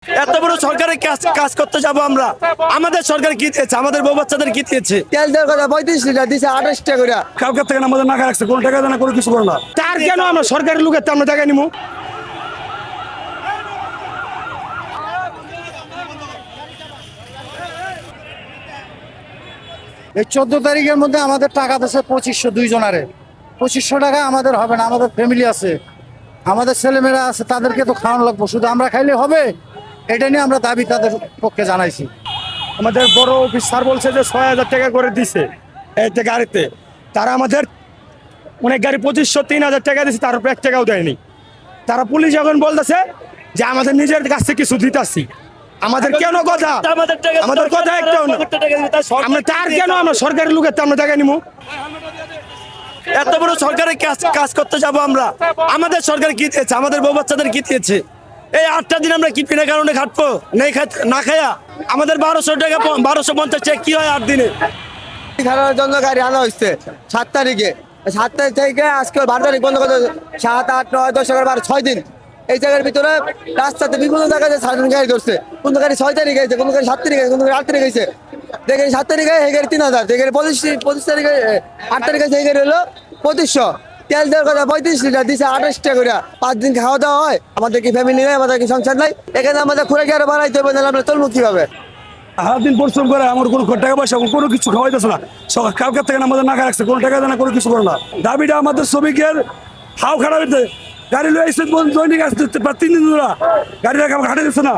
এত বড় সরকারের কাজ করতে যাব আমরা, আমাদের সরকার কি দিয়েছে, আমাদের বউ বাচ্চাদের কি দিয়েছে? তেল দেওয়ার কথা 35 লিটার দিছে 28 টাকা করে। কালকে থেকে আমাদের নাকা রাখছে, কোনো টাকা দেয় না, কোনো কিছু করে না। তার কেন আমরা সরকারের লোকের আমরা টাকা নিবো? এই 14 তারিখের মধ্যে আমাদের টাকা দিচ্ছে 2500 দুইজনারে। 2500 টাকা আমাদের হবে না, আমাদের ফ্যামিলি আছে, আমাদের ছেলেমেয়েরা আছে, তাদেরকে তো খাওয়ানো লাগবে, শুধু আমরা খাইলে হবে? এটা নিয়ে আমরা দাবি তাদের পক্ষে জানাইছি। আমাদের বড় অফিসার বলছে যে 6000 টাকা করে দিছে এই গাড়িতে। তারা আমাদের অনেক গাড়ি 2500 3000 টাকা দিচ্ছে, তার উপর 1 টাকাও দেয়নি। তারা পুলিশ এখন বলতেছে যে আমাদের নিজের কাছ থেকে কিছু দিতেছি। আমাদের কেন কথা, আমাদের কথা একটাও না। আমরা তার কেন আমরা সরকারের লোকের আমরা টাকা নিবো? এত বড় সরকারের কাজ করতে যাব আমরা, আমাদের সরকার কি দিয়েছে, আমাদের বউ বাচ্চাদের কি দিয়েছে? এই 8টা দিন আমরা কি বিনা কারণে খাটবো? না খায়া আমাদের 1200 টাকা 1250 টাকা কি হয় 8 দিনে? খেলার জন্য গাড়ি আনা হয়েছে 7 তারিখে। 7 তারিখ থেকে আজকে 12 তারিখ বন্ধ করে 7, 8, 9, 10, 11, 12, 6 দিন। এই জায়গার ভিতরে রাস্তাতে বিভিন্ন জায়গায় সাধারণ গাড়ি ধরছে। কোন গাড়ি 6 তারিখ গেছে, কোন গাড়ি 7 তারিখ গেছে, কোন গাড়ি 8 তারিখ গেছে। দেখে 7 তারিখে এই গাড়ি 3000, এই গাড়ি 25 তারিখে 8 তারিখে এই গাড়ি হলো 2500। তেল দেওয়ার কথা 35 লিটার দিছে 28 টাকা করে। 5 দিন খাওয়া দাওয়া হয়, আমাদের কি ফ্যামিলি নাই, আমাদের কি সংসার নাই? এখানে আমাদের খুঁড়ে আরো বাড়াইতে হবে, নাহলে আমরা চলবো কিভাবে? সারাদিন পরিশ্রম করে আমার কোনো টাকা পয়সা কোনো কিছু খাওয়াইতেছে না। কালকে থেকে আমাদের নাকা রাখছে, কোনো টাকা দেয় না, কোনো কিছু করে না। দাবিটা আমাদের শ্রমিকের হাও খারাপ হইতে গাড়ি লয়ে আসছে, দৈনিক আসতে 3 দিন ধরে গাড়ি রাখা হাঁটে দিচ্ছে না।